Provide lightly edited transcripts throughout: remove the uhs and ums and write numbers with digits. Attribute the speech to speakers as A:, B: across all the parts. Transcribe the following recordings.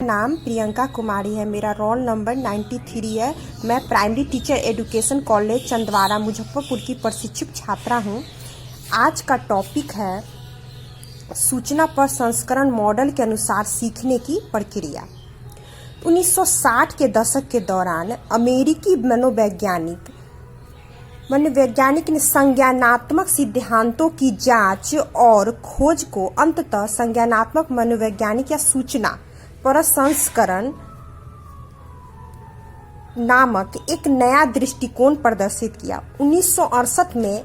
A: नाम प्रियंका कुमारी है। मेरा रोल नंबर 93 है। मैं primary teacher education college Chandwara Muzaffarpur की प्रशिक्षुक छात्रा हूँ। आज का टॉपिक है सूचना प्रसंस्करण मॉडल के अनुसार सीखने की प्रक्रिया। 1960 के दशक के दौरान अमेरिकी मनोवैज्ञानिक ने संज्ञानात्मक सिद्धांतों की जांच और खोज को अंततः संज्ञानात्मक मनोवैज्ञानिक या सूचना प्रसंस्करण नामक एक नया दृष्टिकोण प्रदर्शित किया। 1968 में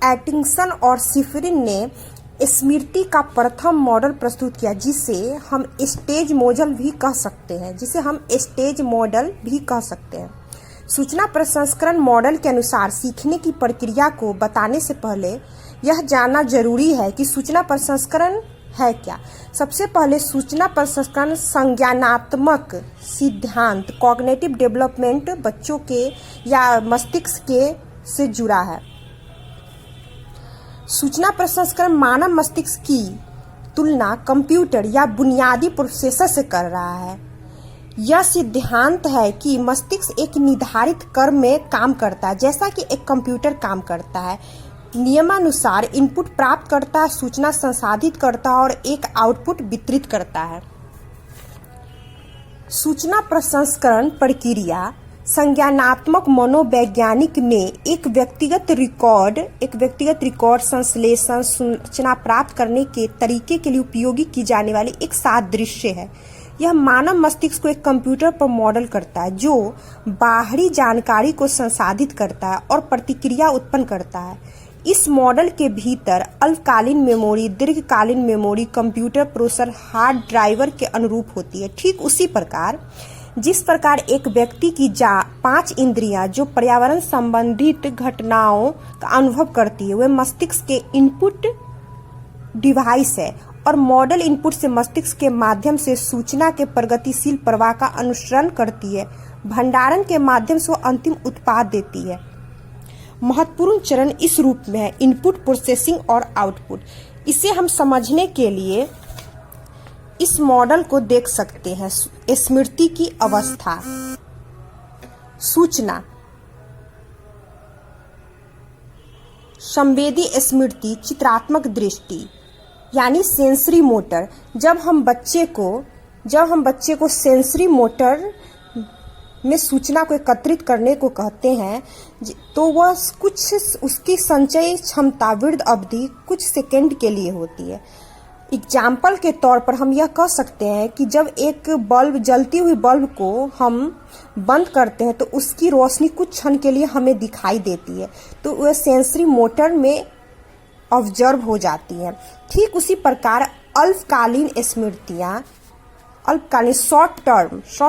A: एटिंगसन और शिफरिन ने स्मृति का प्रथम मॉडल प्रस्तुत किया, जिसे हम स्टेज मॉडल भी कह सकते हैं। सूचना प्रसंस्करण मॉडल के अनुसार सीखने की प्रक्रिया को बताने से पहले यह जानना जरूरी है कि सूचना प्रसंस्करण है क्या। सबसे पहले सूचना प्रसंस्करण संज्ञानात्मक सिद्धांत कॉग्निटिव डेवलपमेंट बच्चों के या मस्तिष्क के से जुड़ा है। सूचना प्रसंस्करण मानव मस्तिष्क की तुलना कंप्यूटर या बुनियादी प्रोसेसर से कर रहा है। यह सिद्धांत है कि मस्तिष्क एक निर्धारित क्रम में काम करता है, जैसा कि एक कंप्यूटर काम करता है। नियमानुसार इनपुट प्राप्त करता है, सूचना संसाधित करता है और एक आउटपुट वितरित करता है। सूचना प्रसंस्करण प्रक्रिया संज्ञानात्मक मनोवैज्ञानिक ने एक व्यक्तिगत रिकॉर्ड संश्लेषण सूचना प्राप्त करने के तरीके के लिए उपयोगी की जाने वाली एक सादृश्य है। यह मानव मस्तिष्क को एक कंप्यूटर पर मॉडल करता है, जो बाहरी जानकारी को संसाधित करता है और प्रतिक्रिया उत्पन्न करता है। इस मॉडल के भीतर अल्पकालीन मेमोरी, दीर्घकालीन memory computer processor hard driver के अनुरूप होती है। ठीक उसी प्रकार जिस प्रकार एक व्यक्ति की 5 इंद्रियां जो पर्यावरण संबंधित घटनाओं का अनुभव करती है, वे मस्तिष्क के इनपुट डिवाइस है और मॉडल इनपुट से मस्तिष्क के माध्यम से सूचना के प्रगतिशील प्रवाह का अनुसरण करती है। भंडारण के माध्यम से वो अंतिम उत्पाद देती है। महत्वपूर्ण चरण इस रूप में है: इनपुट, प्रोसेसिंग और आउटपुट। इसे हम समझने के लिए इस मॉडल को देख सकते हैं। स्मृति की अवस्था, सूचना, संवेदी स्मृति, चित्रात्मक दृष्टि यानी सेंसरी मोटर। जब हम बच्चे को सेंसरी मोटर में सूचना को एकत्रित करने को कहते हैं, तो वह उसकी संचय क्षमता वृद्ध अवधि कुछ सेकंड के लिए होती है। एग्जाम्पल के तौर पर हम यह कह सकते हैं कि जब एक जलती हुई बल्ब को हम बंद करते हैं तो उसकी रोशनी कुछ क्षण के लिए हमें दिखाई देती है, तो वह सेंसरी मोटर में ऑब्जर्व हो जाती है। ठीक उसी प्रकार अल्पकालीन स्मृतियां, शॉर्ट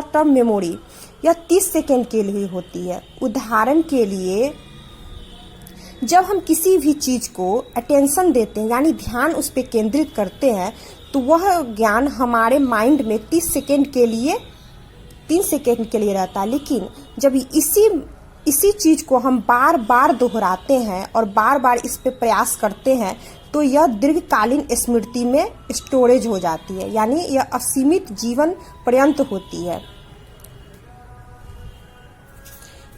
A: टर्म मेमोरी, यह 30 सेकेंड के लिए होती है। उदाहरण के लिए, जब हम किसी भी चीज को अटेंशन देते हैं यानी ध्यान उस पर केंद्रित करते हैं, तो वह ज्ञान हमारे माइंड में 3 सेकेंड के लिए रहता है। लेकिन जब इसी चीज को हम बार बार दोहराते हैं और बार बार इस पे प्रयास करते हैं, तो यह दीर्घकालीन स्मृति में स्टोरेज हो जाती है, यानी यह असीमित जीवन पर्यंत होती है।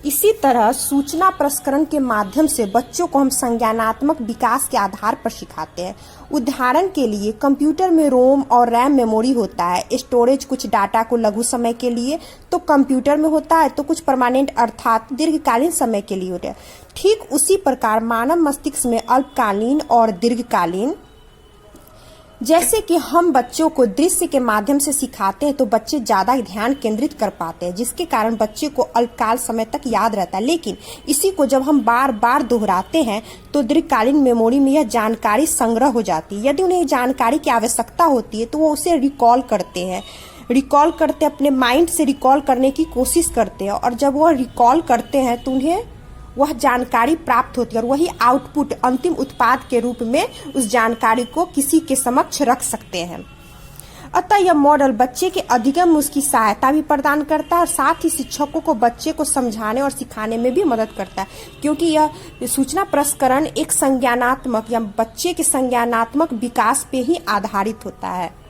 A: इसी तरह सूचना प्रसंस्करण के माध्यम से बच्चों को हम संज्ञानात्मक विकास के आधार पर सिखाते हैं। उदाहरण के लिए, कंप्यूटर में रोम और रैम मेमोरी होता है। स्टोरेज कुछ डाटा को लघु समय के लिए तो कंप्यूटर में होता है, तो कुछ परमानेंट अर्थात दीर्घकालीन समय के लिए होता है। ठीक उसी प्रकार मानव मस्तिष्क में अल्पकालीन और दीर्घकालीन, जैसे कि हम बच्चों को दृश्य के माध्यम से सिखाते हैं तो बच्चे ज्यादा ध्यान केंद्रित कर पाते हैं, जिसके कारण बच्चे को अल्पकाल समय तक याद रहता है। लेकिन इसी को जब हम बार बार दोहराते हैं तो दीर्घकालीन मेमोरी में यह जानकारी संग्रह हो जाती है। यदि उन्हें जानकारी की आवश्यकता होती है तो वो उसे रिकॉल करते, अपने माइंड से रिकॉल करने की कोशिश करते हैं, और जब वह रिकॉल करते हैं तो उन्हें वह जानकारी प्राप्त होती है और वही आउटपुट अंतिम उत्पाद के रूप में उस जानकारी को किसी के समक्ष रख सकते हैं। अतः यह मॉडल बच्चे के अधिगम में उसकी सहायता भी प्रदान करता है और साथ ही शिक्षकों को बच्चे को समझाने और सिखाने में भी मदद करता है, क्योंकि यह सूचना प्रसंस्करण एक संज्ञानात्मक या बच्चे के संज्ञानात्मक विकास पे ही आधारित होता है।